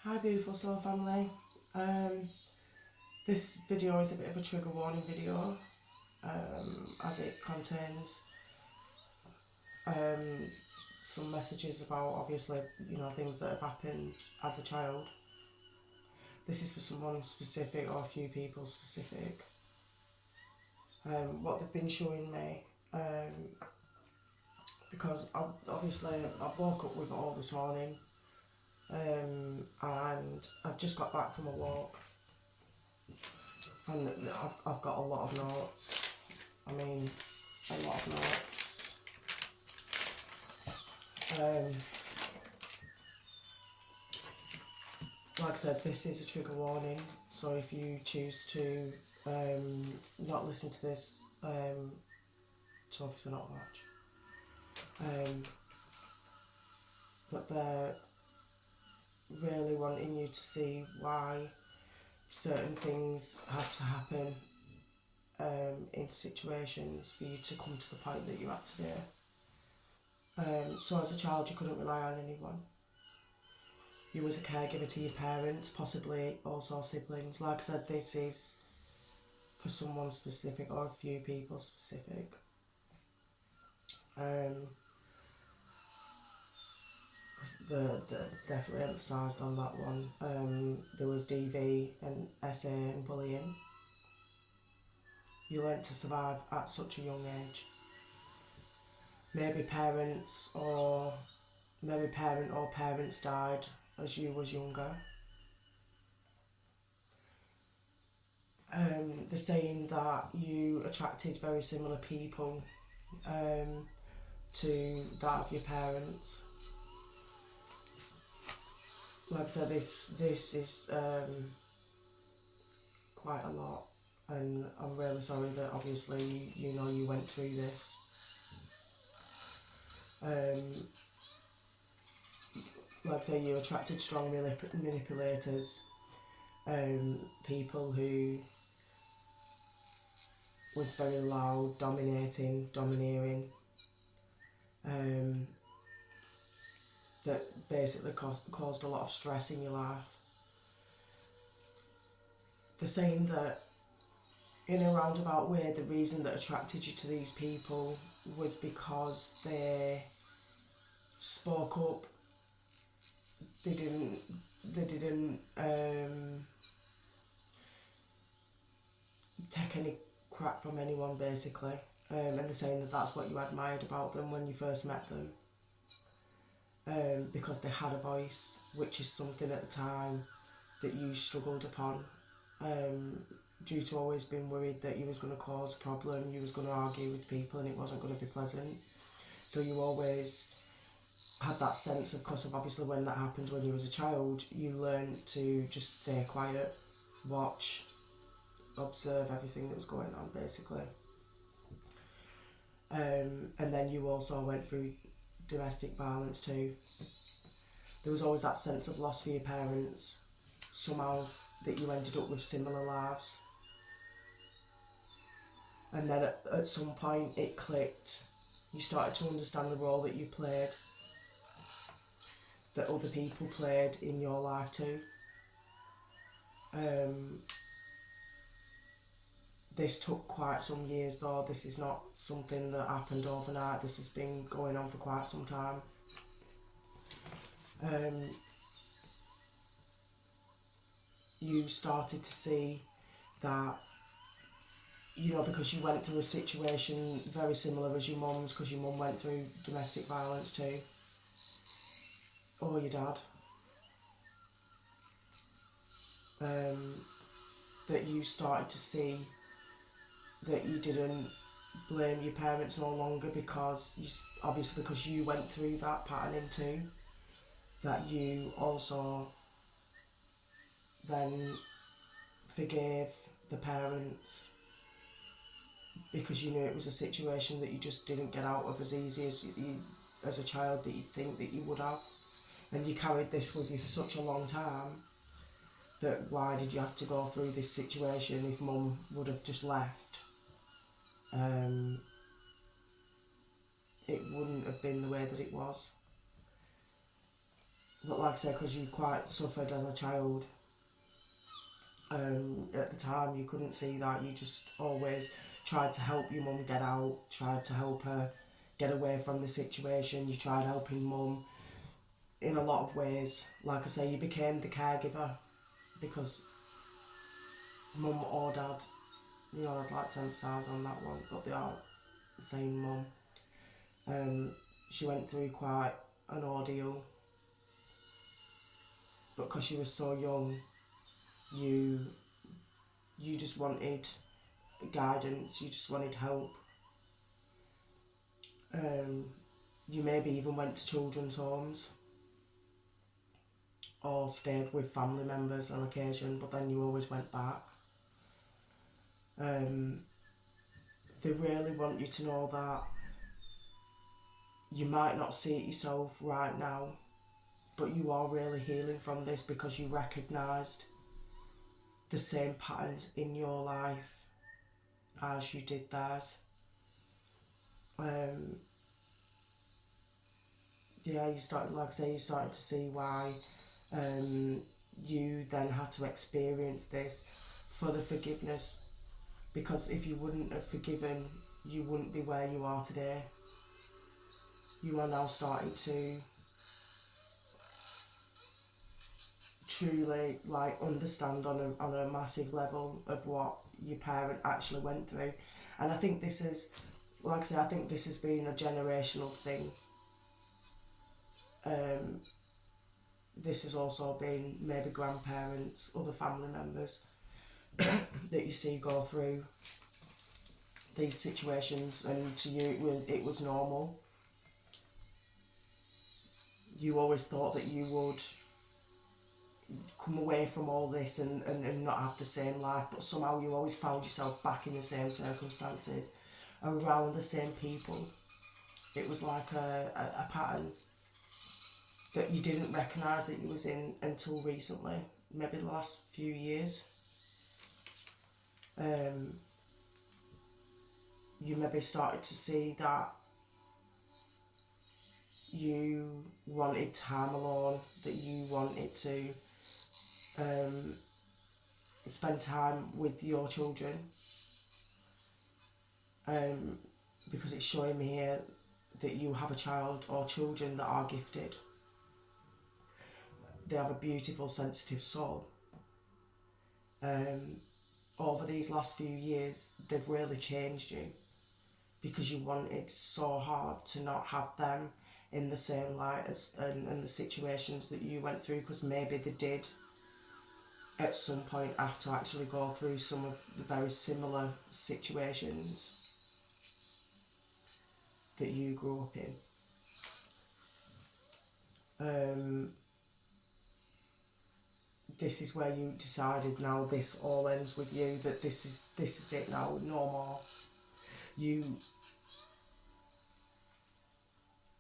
Hi beautiful soul family. This video is a bit of a trigger warning video as it contains some messages about obviously things that have happened as a child. This is for someone specific or a few people specific. What they've been showing me, because I woke up with it all this morning, and I've just got back from a walk. And I've got a lot of notes. I mean, a lot of notes. Like I said, this is a trigger warning. So if you choose to not listen to this, to obviously not watch. But they're really wanting you to see why certain things had to happen in situations for you to come to the point that you're at today. So as a child you couldn't rely on anyone. You was a caregiver to your parents, possibly also siblings. Like I said, this is for someone specific or a few people specific. They're definitely emphasised on that one. There was DV and SA and bullying. You learnt to survive at such a young age. Maybe parent or parents died as you was younger. They're saying that you attracted very similar people to that of your parents. Like I said, this is quite a lot, and I'm really sorry that obviously you went through this. Like I say, you attracted strong manipulators, people who was very loud, domineering, that basically caused a lot of stress in your life. They're saying that in a roundabout way, the reason that attracted you to these people was because they spoke up. They didn't take any crap from anyone, basically. And they're saying that that's what you admired about them when you first met them. Because they had a voice, which is something at the time that you struggled upon, due to always being worried that you was going to cause a problem, you was going to argue with people and it wasn't going to be pleasant. So you always had that sense of, because of obviously when that happened when you was a child, you learned to just stay quiet, watch, observe everything that was going on, basically. And then you also went through domestic violence too. There was always that sense of loss for your parents, somehow that you ended up with similar lives. And then at some point it clicked. You started to understand the role that you played, that other people played in your life too. This took quite some years though. This is not something that happened overnight. This has been going on for quite some time. You started to see that, because you went through a situation very similar as your mum's, because your mum went through domestic violence too, or your dad, that you started to see that you didn't blame your parents no longer, because because you went through that patterning too, that you also then forgave the parents because you knew it was a situation that you just didn't get out of as easy as you as a child that you'd think that you would have. And you carried this with you for such a long time, that why did you have to go through this situation if mum would have just left? It wouldn't have been the way that it was. But like I said, because you quite suffered as a child, at the time you couldn't see that. You just always tried to help your mum get out, tried to help her get away from the situation. You tried helping mum in a lot of ways. Like I say, you became the caregiver because mum or dad, you know, I'd like to emphasise on that one, but they are the same mum. She went through quite an ordeal, but because she was so young, you just wanted guidance, you just wanted help. You maybe even went to children's homes or stayed with family members on occasion, but then you always went back. They really want you to know that you might not see it yourself right now, but you are really healing from this because you recognised the same patterns in your life as you did theirs. Yeah, you started, like I say, you started to see why you then had to experience this for the forgiveness, because if you wouldn't have forgiven, you wouldn't be where you are today. You are now starting to truly understand on a massive level of what your parent actually went through. And I think this is, like I say, I think this has been a generational thing. This has also been maybe grandparents, other family members that you see go through these situations, and to you it was normal. You always thought that you would come away from all this and not have the same life, but somehow you always found yourself back in the same circumstances, around the same people. It was like a pattern that you didn't recognise that you was in until recently, maybe the last few years. You maybe started to see that you wanted time alone, that you wanted to spend time with your children, because it's showing me here that you have a child or children that are gifted. They have a beautiful, sensitive soul. Over these last few years, they've really changed you because you wanted so hard to not have them in the same light as and the situations that you went through, because maybe they did at some point have to actually go through some of the very similar situations that you grew up in. This is where you decided now this all ends with you, that this is it now, no more. You,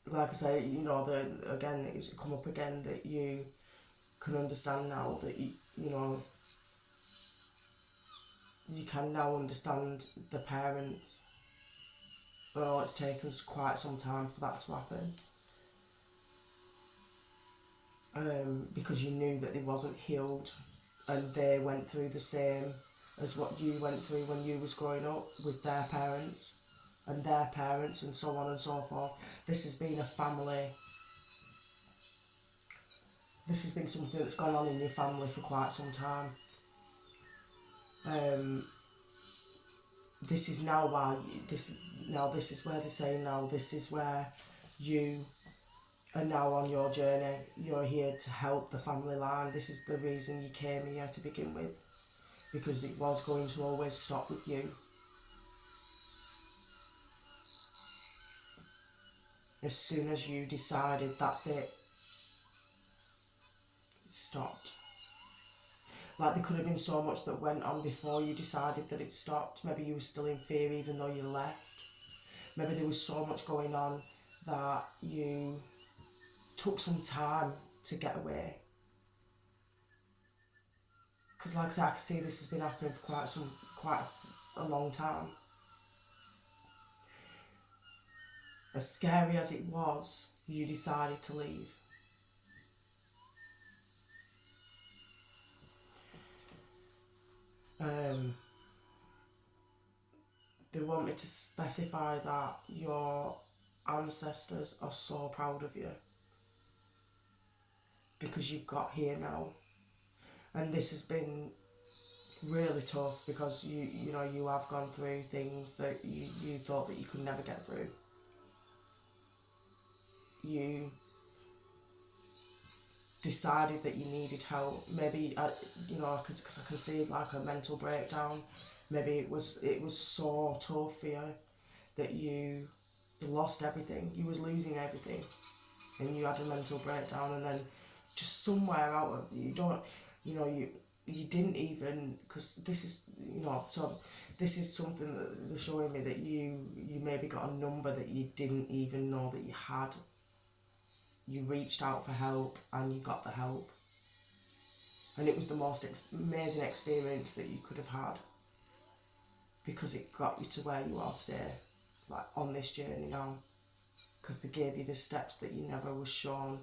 like I say, you know, that again, it's come up again, that you can understand now that you know, you can now understand the parents. Well, it's taken quite some time for that to happen. Because you knew that they wasn't healed, and they went through the same as what you went through when you was growing up with their parents and their parents and so on and so forth. This has been a family. This has been something that's gone on in your family for quite some time. This is now why this is where they're saying now this is where you are now on your journey. You're here to help the family line. This is the reason you came here to begin with, because it was going to always stop with you. As soon as you decided that's it, it stopped. Like, there could have been so much that went on before you decided that it stopped. Maybe you were still in fear even though you left. Maybe there was so much going on that you took some time to get away. Because like I said, I can see this has been happening for quite a long time. As scary as it was, you decided to leave. They want me to specify that your ancestors are so proud of you because you've got here now. And this has been really tough because you know you have gone through things that you thought that you could never get through. You decided that you needed help. Maybe you know, because I can see like a mental breakdown. Maybe it was so tough for you that you lost everything. You was losing everything, and you had a mental breakdown, and then just somewhere out of you don't, you know, you didn't even, because this is, you know, so this is something that they're showing me, that you maybe got a number that you didn't even know that you had. You reached out for help and you got the help, and it was the most amazing experience that you could have had, because it got you to where you are today, like on this journey now, because they gave you the steps that you never was shown.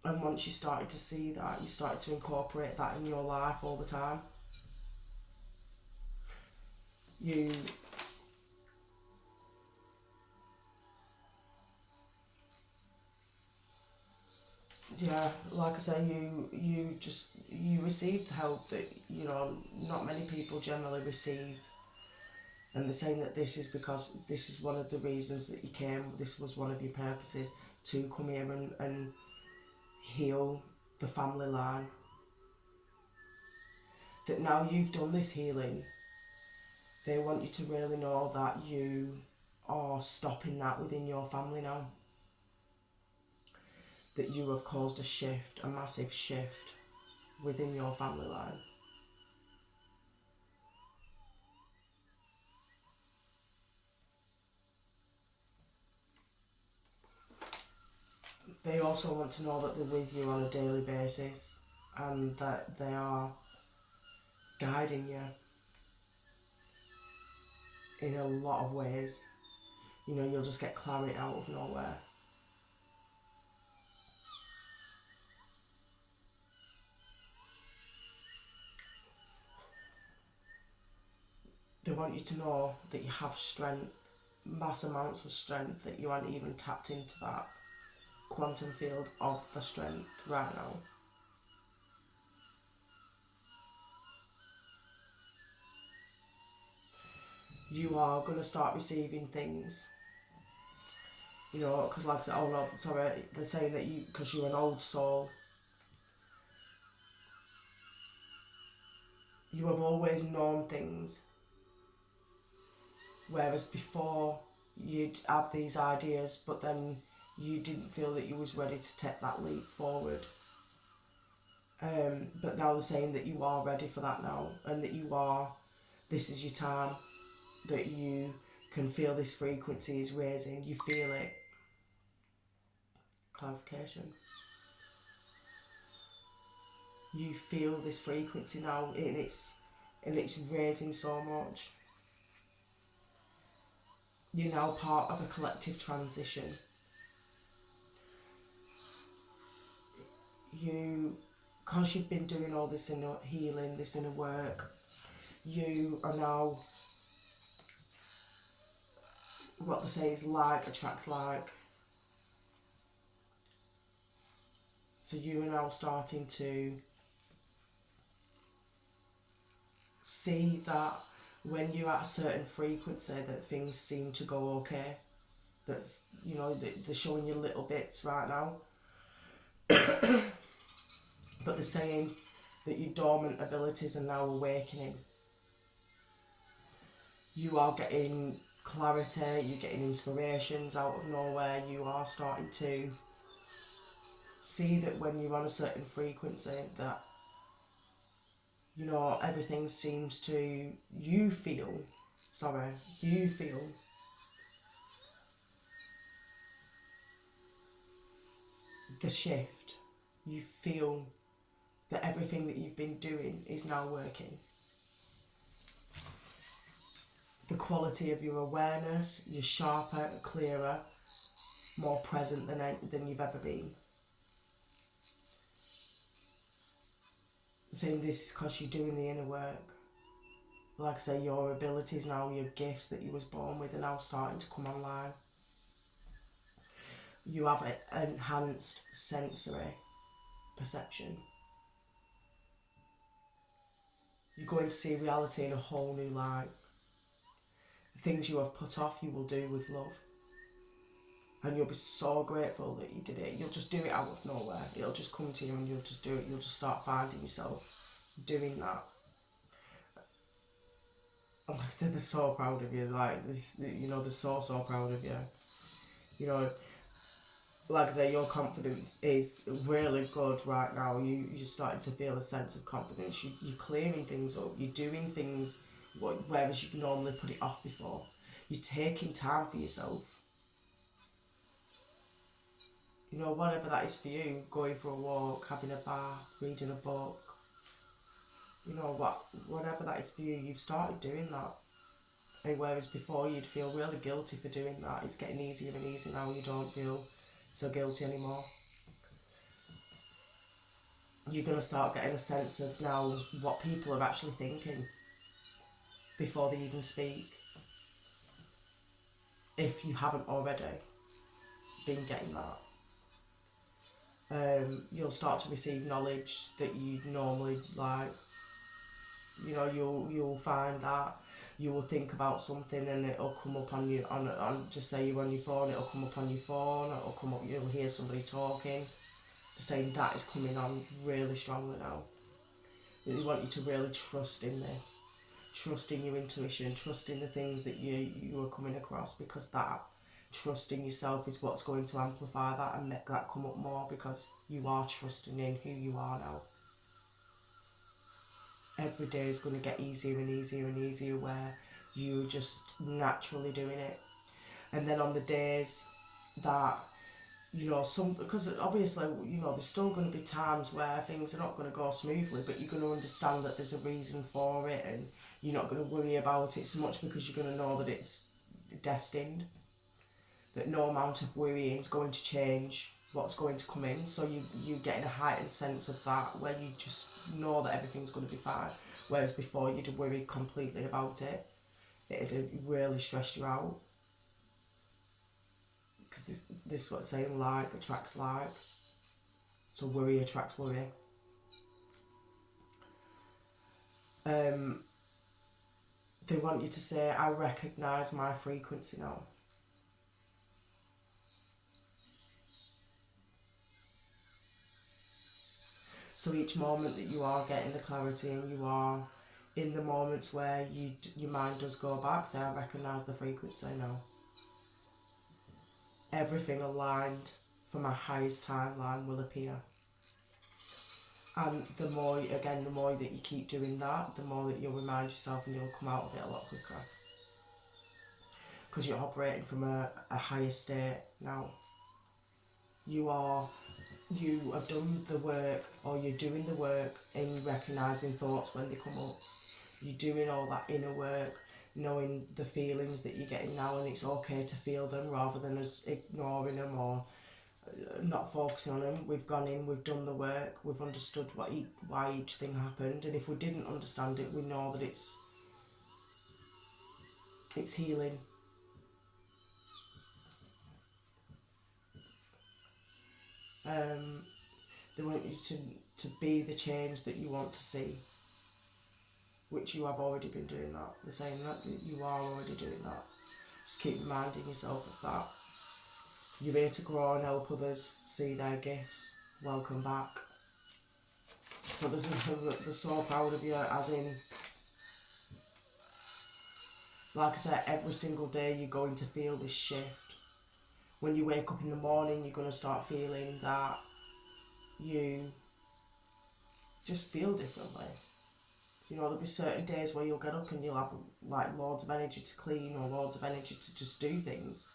And once you started to see that, you started to incorporate that in your life all the time. Yeah, like I say, you received help that, you know, not many people generally receive. And they're saying that this is because this is one of the reasons that you came, this was one of your purposes, to come here and heal the family line. That now you've done this healing, they want you to really know that you are stopping that within your family now. That you have caused a shift, a massive shift within your family line. They also want to know that they're with you on a daily basis and that they are guiding you in a lot of ways. You know, you'll just get clarity out of nowhere. They want you to know that you have strength, mass amounts of strength, that you aren't even tapped into that quantum field of the strength right now. You are going to start receiving things, you know, because like I said, oh no, sorry, they're saying that you, because you're an old soul, you have always known things, whereas before you'd have these ideas, but then you didn't feel that you was ready to take that leap forward. But now they're saying that you are ready for that now, and that you are, this is your time, that you can feel this frequency is raising, you feel it. Clarification. You feel this frequency now, and it's raising so much. You're now part of a collective transition. Because you've been doing all this inner healing, this inner work, you are now, what they say is like attracts like. So you are now starting to see that when you're at a certain frequency that things seem to go okay. That's, you know, they're showing you little bits right now. But they're saying that your dormant abilities are now awakening. You are getting clarity, you're getting inspirations out of nowhere, you are starting to see that when you're on a certain frequency that, you know, everything seems to, you feel the shift. You feel that everything that you've been doing is now working. The quality of your awareness, you're sharper, clearer, more present than you've ever been. Saying this is because you're doing the inner work. like I say, your abilities now, your gifts that you was born with are now starting to come online. You have an enhanced sensory perception. You're going to see reality in a whole new light. The things you have put off, you will do with love. And you'll be so grateful that you did it. You'll just do it out of nowhere. It'll just come to you and you'll just do it. You'll just start finding yourself doing that. And like I said, they're so proud of you. Like, you know, they're so proud of you. You know, like I say, your confidence is really good right now. You're starting to feel a sense of confidence. You're clearing things up. You're doing things whereas you normally put it off before. You're taking time for yourself. You know, whatever that is for you, going for a walk, having a bath, reading a book, you know, whatever that is for you, you've started doing that. And whereas before you'd feel really guilty for doing that, it's getting easier and easier now. You don't feel so guilty anymore. You're going to start getting a sense of now what people are actually thinking before they even speak. If you haven't already been getting that. You'll start to receive knowledge that you normally like. You know, you'll find that you will think about something and it'll come up on you on just say you're on your phone, it'll come up on your phone, it'll come up, you'll hear somebody talking. The same that is coming on really strongly now. They want you to really trust in this. Trust in your intuition, trust in the things that you are coming across, because that trust in yourself is what's going to amplify that and make that come up more, because you are trusting in who you are now. Every day is going to get easier and easier and easier where you're just naturally doing it. And then on the days that, you know, because obviously, you know, there's still going to be times where things are not going to go smoothly, but you're going to understand that there's a reason for it and you're not going to worry about it so much, because you're going to know that it's destined, that no amount of worrying is going to change what's going to come in. So you're getting a heightened sense of that, where you just know that everything's going to be fine, whereas before you'd have worried completely about it. It'd have really stressed you out, because this what's saying, like attracts like, so worry attracts worry. They want you to say, I recognise my frequency now. So each moment that you are getting the clarity and you are in the moments where your mind does go back, say, I recognise the frequency now. Everything aligned for my highest timeline will appear. And the more that you keep doing that, the more that you'll remind yourself and you'll come out of it a lot quicker. Because you're operating from a higher state now. You have done the work, or you're doing the work in recognising thoughts when they come up. You're doing all that inner work, knowing the feelings that you're getting now, and it's okay to feel them rather than us ignoring them or not focusing on them. We've gone in, we've done the work, we've understood why each thing happened, and if we didn't understand it, we know that it's healing. They want you to be the change that you want to see, which you have already been doing that. They're saying that you are already doing that. Just keep reminding yourself of that. You're here to grow and help others see their gifts. Welcome back. So they're so proud of you, as in, like I said, every single day you're going to feel this shift. When you wake up in the morning, you're going to start feeling that you just feel differently. You know, there'll be certain days where you'll get up and you'll have like loads of energy to clean or loads of energy to just do things.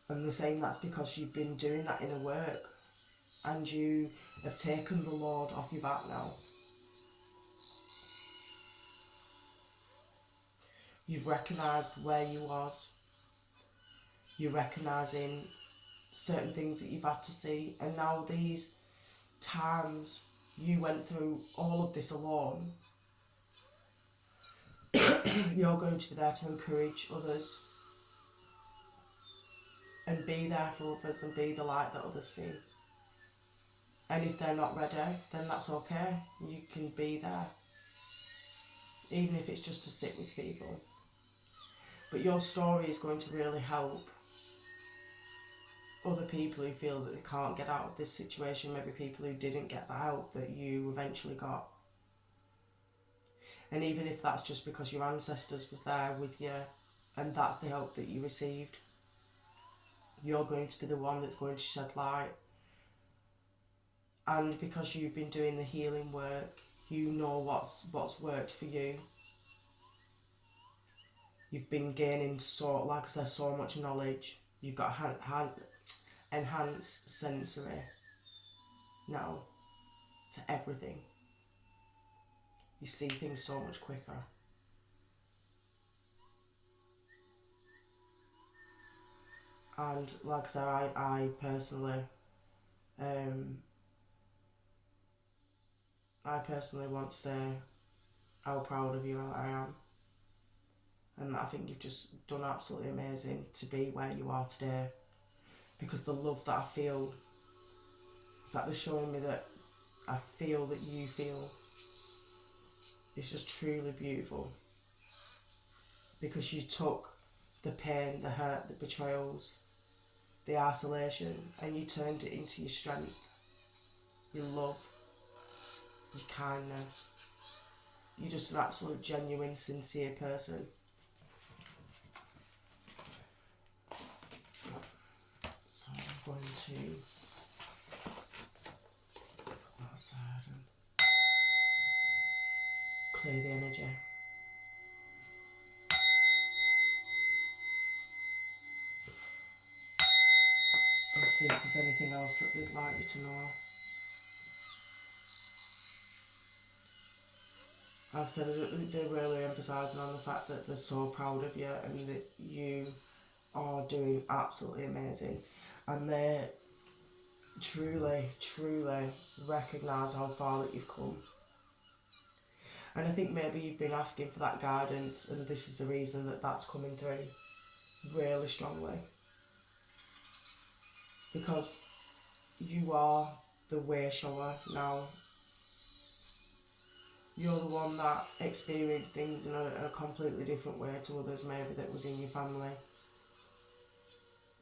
And they're saying that's because you've been doing that inner work and you have taken the load off your back now. You've recognised where you was. You're recognising certain things that you've had to see, and now these times you went through all of this alone, you're going to be there to encourage others and be there for others and be the light that others see. And if they're not ready, then that's okay. You can be there, even if it's just to sit with people. But your story is going to really help other people who feel that they can't get out of this situation, maybe people who didn't get the help that you eventually got. And even if that's just because your ancestors was there with you and that's the help that you received, you're going to be the one that's going to shed light. And because you've been doing the healing work, you know what's worked for you. You've been gaining, like I said, so much knowledge. You've got enhanced sensory now to everything. You see things so much quicker. And like I said, I personally want to say how proud of you I am. And I think you've just done absolutely amazing to be where you are today. Because the love that I feel, that they're showing me that I feel that you feel, is just truly beautiful. Because you took the pain, the hurt, the betrayals, the isolation, and you turned it into your strength, your love, your kindness. You're just an absolute genuine, sincere person. So I'm going to put that aside and clear the energy. And see if there's anything else that they'd like you to know. Like I said, they're really emphasising on the fact that they're so proud of you and that you are doing absolutely amazing. And they truly, truly recognise how far that you've come. And I think maybe you've been asking for that guidance, and this is the reason that that's coming through really strongly. Because you are the way shower now. You're the one that experienced things in a completely different way to others maybe that was in your family.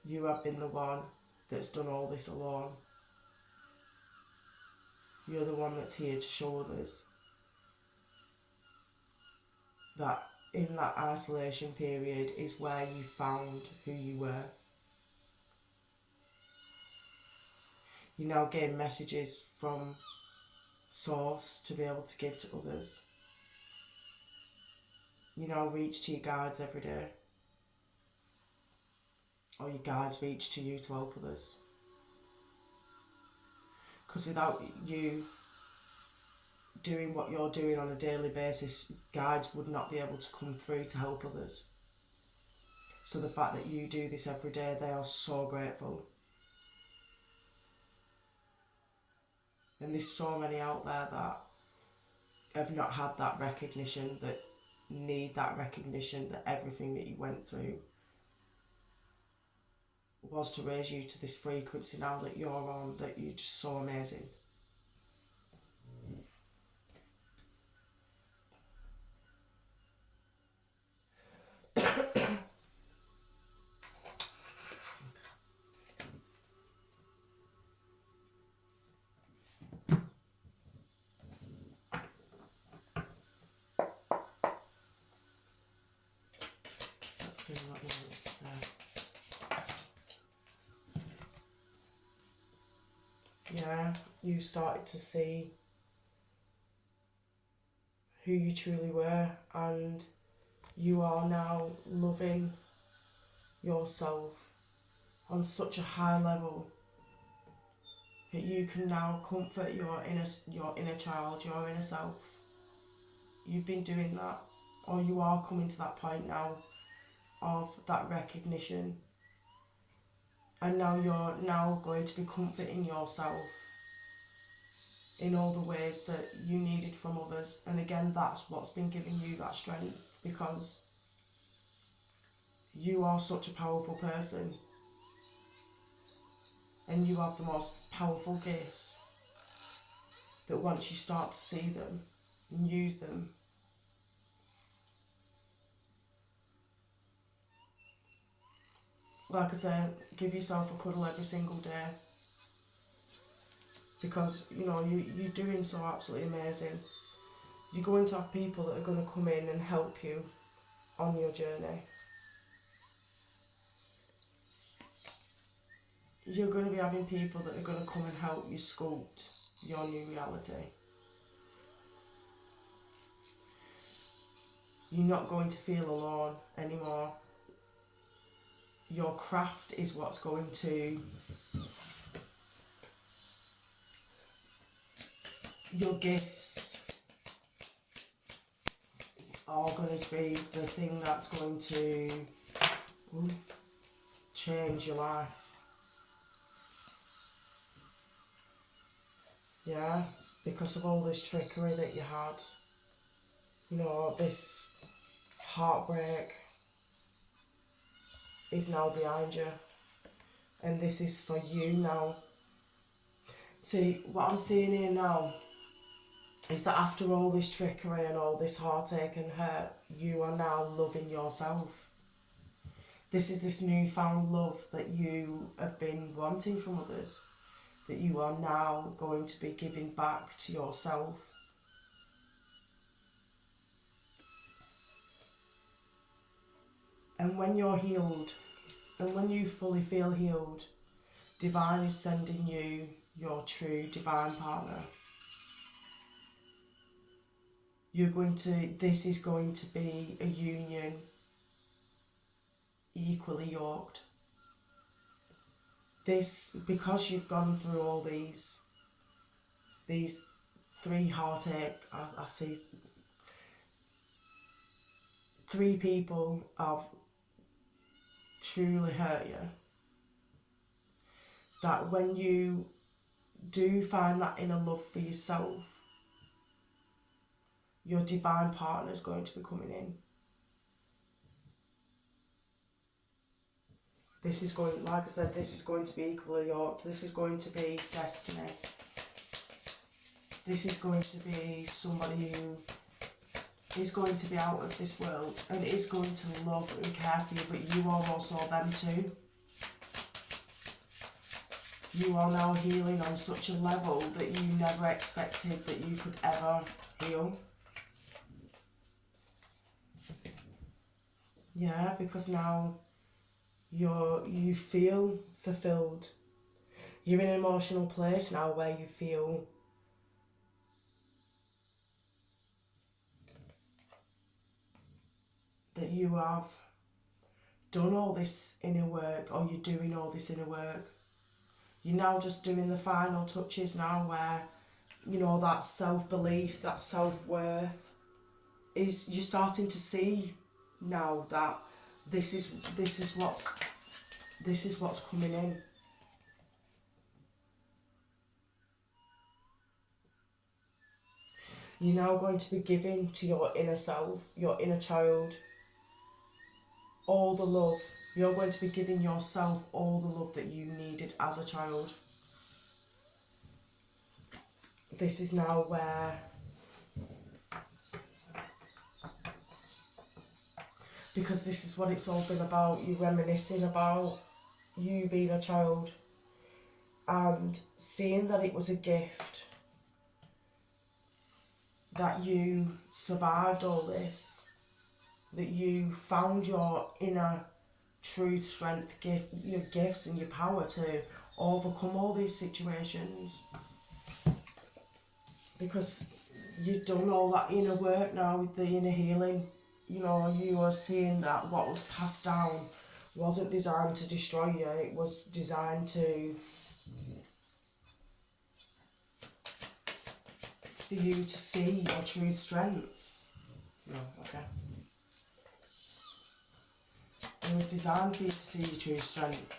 You have been the one that's done all this alone. You're the one that's here to show others that in that isolation period is where you found who you were. You now gain messages from Source to be able to give to others. You now reach to your guides every day. Or your guides reach to you to help others. Because without you doing what you're doing on a daily basis, guides would not be able to come through to help others. So the fact that you do this every day, they are so grateful. And there's so many out there that have not had that recognition, that need that recognition, that everything that you went through was to raise you to this frequency now that you're on, that you're just so amazing. Let's see what you want to say. Yeah, you started to see who you truly were, and you are now loving yourself on such a high level that you can now comfort your inner child, your inner self. You've been doing that, or you are coming to that point now of that recognition, and now you're now going to be comforting yourself in all the ways that you needed from others. And again, that's what's been giving you that strength, because you are such a powerful person and you have the most powerful gifts that once you start to see them and use them, like I said, give yourself a cuddle every single day, because you know you're doing so absolutely amazing. You're going to have people that are going to come in and help you on your journey. You're going to be having people that are going to come and help you sculpt your new reality. You're not going to feel alone anymore. Your craft is what's going to, your gifts are going to be the thing that's going to change your life. Yeah, because of all this trickery that you had, you know, this heartbreak is now behind you, and this is for you now. See, what I'm seeing here now is that after all this trickery and all this heartache and hurt, you are now loving yourself. This is this newfound love that you have been wanting from others, that you are now going to be giving back to yourself. And when you're healed, and when you fully feel healed, Divine is sending you your true divine partner. This is going to be a union equally yoked. This, because you've gone through all these three heartache, I see 3 people have truly hurt you, that when you do find that inner love for yourself, your divine partner is going to be coming in. This is going, like I said, this is going to be equally yoked. This is going to be destiny. This is going to be somebody who is going to be out of this world and is going to love and care for you, but you are also them too. You are now healing on such a level that you never expected that you could ever heal. Yeah, because now you feel fulfilled. You're in an emotional place now where you feel that you have done all this inner work, or you're doing all this inner work. You're now just doing the final touches now where, you know, that self-belief, that self-worth is, you're starting to see now that this is what's coming in. You're now going to be giving to your inner self, your inner child, all the love. You're going to be giving yourself all the love that you needed as a child. This is now where, because this is what it's all been about, you reminiscing about you being a child and seeing that it was a gift, that you survived all this, that you found your inner truth, strength, your gifts and your power to overcome all these situations, because you've done all that inner work now with the inner healing. You know, you are seeing that what was passed down wasn't designed to destroy you, it was designed for you to see your true strengths. No, okay. It was designed for you to see your true strength,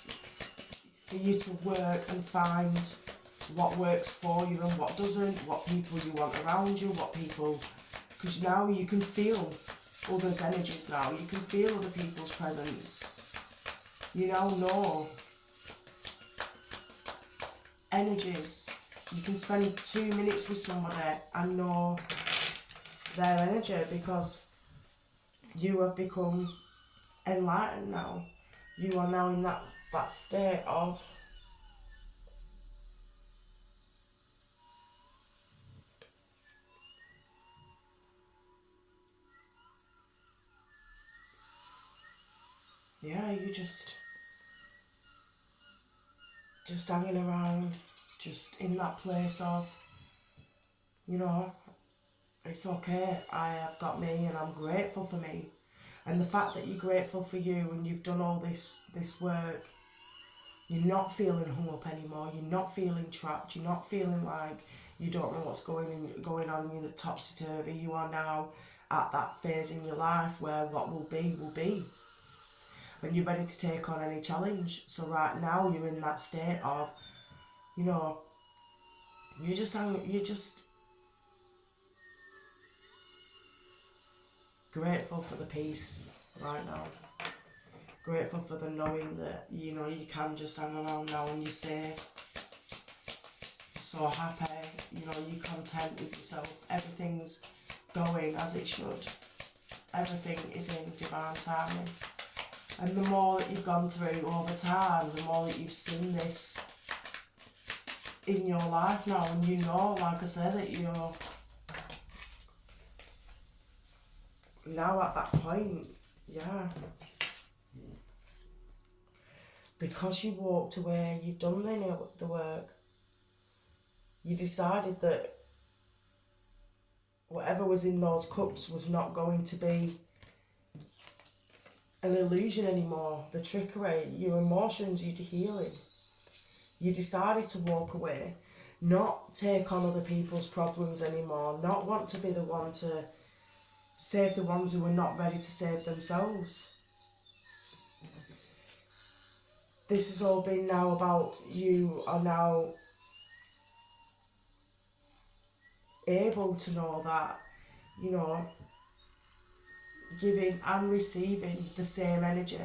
for you to work and find what works for you and what doesn't, what people you want around you, what people, because now you can feel others' energies now, you can feel other people's presence. You now know energies. You can spend 2 minutes with somebody and know their energy because you have become enlightened now. You are now in that state of you just hanging around, just in that place of, you know, it's okay, I have got me and I'm grateful for me. And the fact that you're grateful for you and you've done all this work, you're not feeling hung up anymore, you're not feeling trapped, you're not feeling like you don't know what's going on in the topsy-turvy. You are now at that phase in your life where what will be. And you're ready to take on any challenge. So right now you're in that state of, you know, you're just grateful for the peace right now. Grateful for the knowing that, you know, you can just hang around now and you're safe. So happy, you know, you're content with yourself. Everything's going as it should. Everything is in divine timing. And the more that you've gone through over time, the more that you've seen this in your life now, and you know, like I said, that you're now at that point, because you walked away, you've done the work, you decided that whatever was in those cups was not going to be an illusion anymore, the trickery, your emotions, your healing. You decided to walk away, not take on other people's problems anymore, not want to be the one to save the ones who are not ready to save themselves. This has all been now about you are now able to know that, you know, giving and receiving the same energy.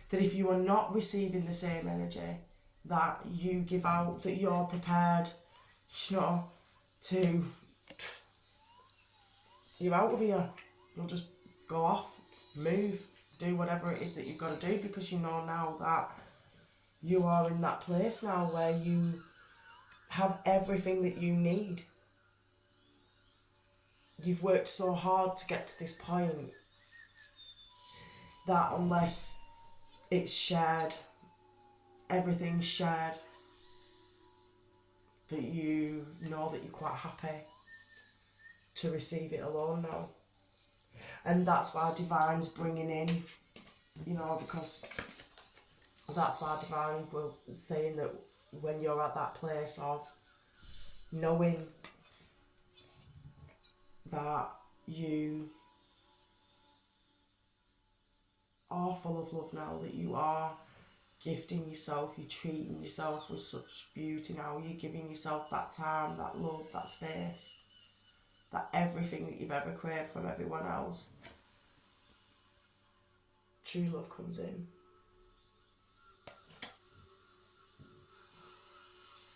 That if you are not receiving the same energy that you give out, that you're prepared, you know, you're out of here. You'll just go off, move, do whatever it is that you've got to do, because you know now that you are in that place now where you have everything that you need. You've worked so hard to get to this point that unless it's shared, everything's shared, that you know that you're quite happy to receive it alone now. And that's why Divine's bringing in, you know, because that's why Divine will saying that when you're at that place of knowing that you are full of love now, that you are gifting yourself, you're treating yourself with such beauty now, you're giving yourself that time, that love, that space, that everything that you've ever craved from everyone else. True love comes in.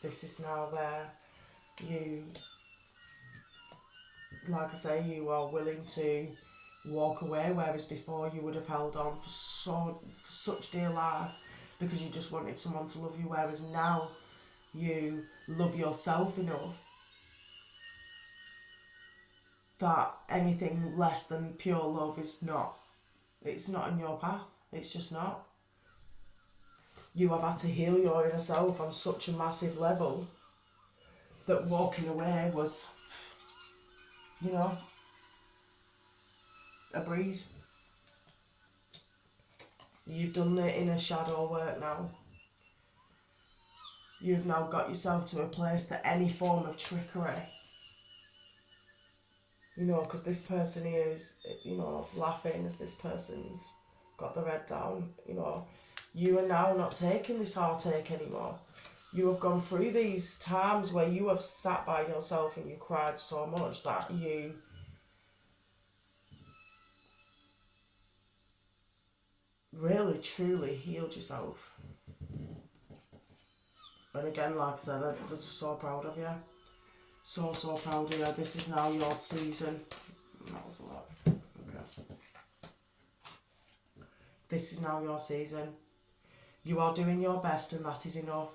This is now where you, like I say, you are willing to walk away, whereas before you would have held on for such dear life because you just wanted someone to love you, whereas now you love yourself enough that anything less than pure love is not, it's not in your path. It's just not. You have had to heal your inner self on such a massive level that walking away was, you know, a breeze. You've done the inner shadow work now. You've now got yourself to a place that any form of trickery, you know, because this person here is, you know, laughing as this person's got their head down, you know, You are now not taking this heartache anymore. You have gone through these times where you have sat by yourself and you cried so much that you really truly healed yourself. And again, like I said, I'm just so proud of you. So proud of you. This is now your season. That was a lot. Okay. This is now your season. You are doing your best and that is enough.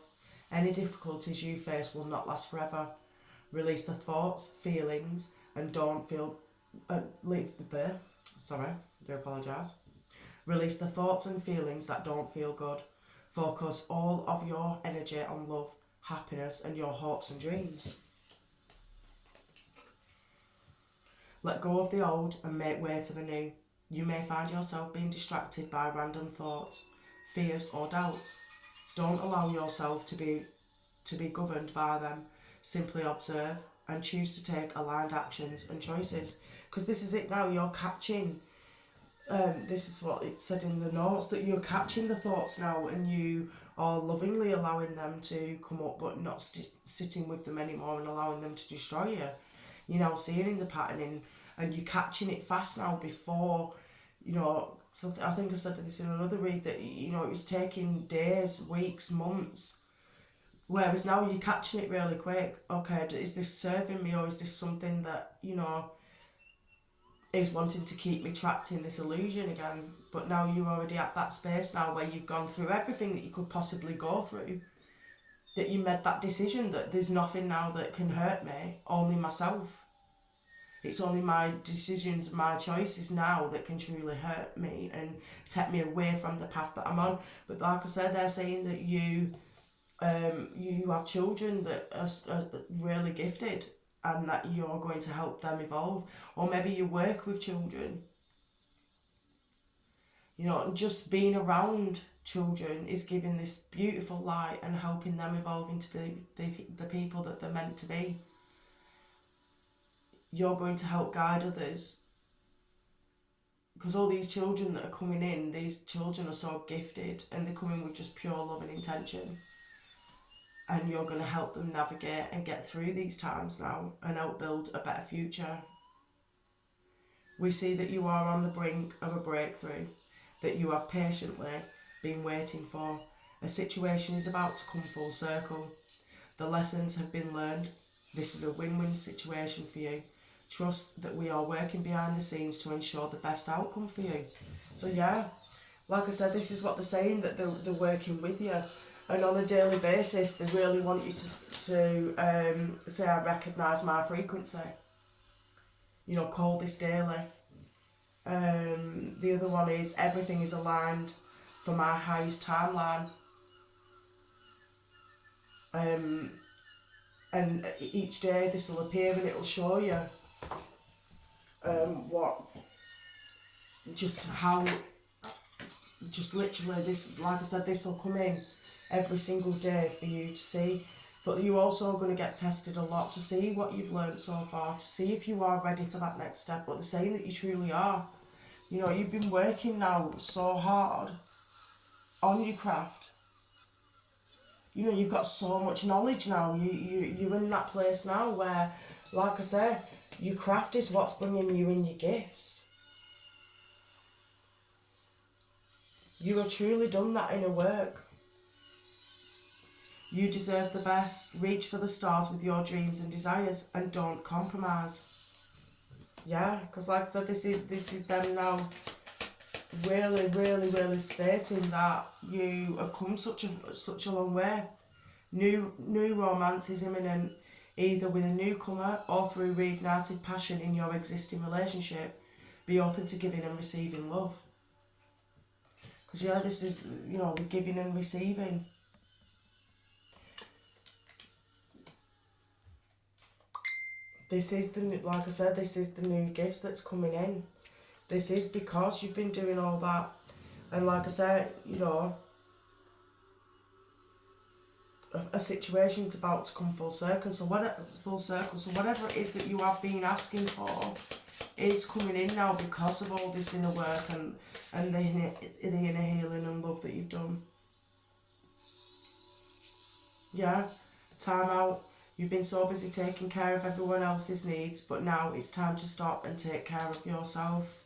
Any difficulties you face will not last forever. Release the thoughts, feelings, and don't feel... leave the there. Sorry, I do apologise. Release the thoughts and feelings that don't feel good. Focus all of your energy on love, happiness, and your hopes and dreams. Let go of the old and make way for the new. You may find yourself being distracted by random thoughts, fears, or doubts. Don't allow yourself to be governed by them. Simply observe and choose to take aligned actions and choices. Because this is it now, you're catching... this is what it said in the notes, that you're catching the thoughts now and you are lovingly allowing them to come up, but not sitting with them anymore and allowing them to destroy you. You're now seeing the pattern and you're catching it fast now before, so I think I said this in another read that, it was taking days, weeks, months, whereas now you're catching it really quick. Okay, is this serving me, or is this something that, is wanting to keep me trapped in this illusion again? But now you're already at that space now where you've gone through everything that you could possibly go through, that you made that decision that there's nothing now that can hurt me, only myself. It's only my decisions, my choices now that can truly hurt me and take me away from the path that I'm on. But like I said, they're saying that you have children that are really gifted, and that you're going to help them evolve. Or maybe you work with children. Just being around children is giving this beautiful light and helping them evolve into the people that they're meant to be. You're going to help guide others. Because all these children that are coming in, these children are so gifted and they come in with just pure love and intention. And you're going to help them navigate and get through these times now and help build a better future. We see that you are on the brink of a breakthrough that you have patiently been waiting for. A situation is about to come full circle. The lessons have been learned. This is a win-win situation for you. Trust that we are working behind the scenes to ensure the best outcome for you. So yeah, like I said, this is what they're saying, that they're working with you. And on a daily basis, they really want you to say, I recognise my frequency. Call this daily. The other one is, everything is aligned for my highest timeline. And each day this will appear and it will show you just literally this, like I said, this will come in every single day for you to see. But you're also going to get tested a lot to see what you've learned so far, to see if you are ready for that next step. But they're saying that you truly are. You've been working now so hard on your craft. You've got so much knowledge now. You're in that place now where, like I say, your craft is what's bringing you in your gifts. You have truly done that inner work. You deserve the best. Reach for the stars with your dreams and desires, and don't compromise. Yeah, because like I said, this is them now really, really, really stating that you have come such a long way. New romance is imminent, either with a newcomer or through reignited passion in your existing relationship. Be open to giving and receiving love. Because yeah, this is, the giving and receiving. This is like I said, this is the new gifts that's coming in. This is because you've been doing all that. And like I said, a situation is about to come full circle. So whatever it is that you have been asking for, is coming in now because of all this inner work and the inner healing and love that you've done. Yeah, time out. You've been so busy taking care of everyone else's needs, but now it's time to stop and take care of yourself.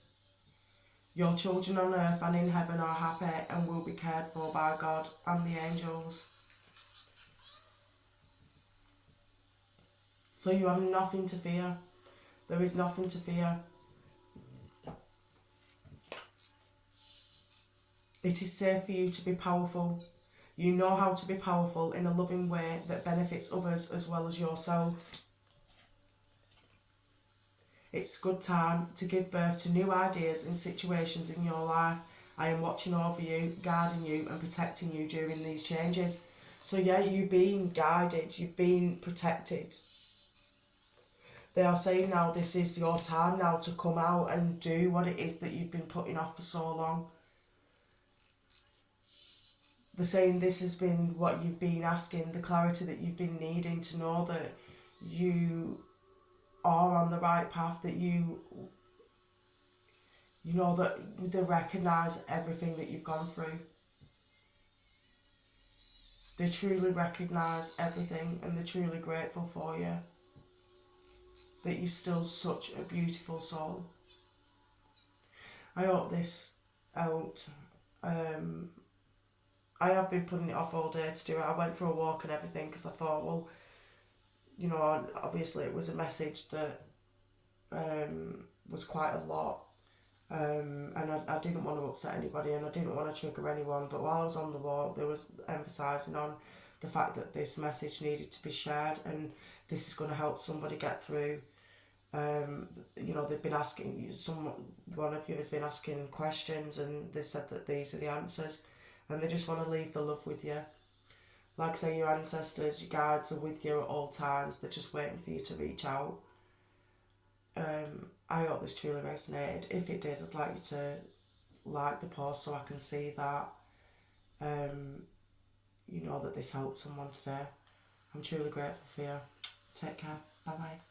Your children on earth and in heaven are happy and will be cared for by God and the angels. So you have nothing to fear. There is nothing to fear. It is safe for you to be powerful. You know how to be powerful in a loving way that benefits others as well as yourself. It's a good time to give birth to new ideas and situations in your life. I am watching over you, guarding you and protecting you during these changes. So yeah, you've been guided, you've been protected. They are saying now this is your time now to come out and do what it is that you've been putting off for so long. They're saying this has been what you've been asking, the clarity that you've been needing to know that you are on the right path, that you know that they recognise everything that you've gone through. They truly recognise everything and they're truly grateful for you. That you're still such a beautiful soul. I hope this out. I have been putting it off all day to do it. I went for a walk and everything because I thought, well, you know, obviously it was a message that was quite a lot. And I didn't want to upset anybody and I didn't want to trigger anyone, but while I was on the walk there was emphasising on the fact that this message needed to be shared and this is going to help somebody get through. You know, they've been asking, one of you has been asking questions and they've said that these are the answers and they just want to leave the love with you. Like I say, your ancestors, your guides are with you at all times, they're just waiting for you to reach out. I hope this truly resonated. If it did, I'd like you to like the post so I can see that you know that this helped someone today. I'm truly grateful for you. Take care. Bye bye.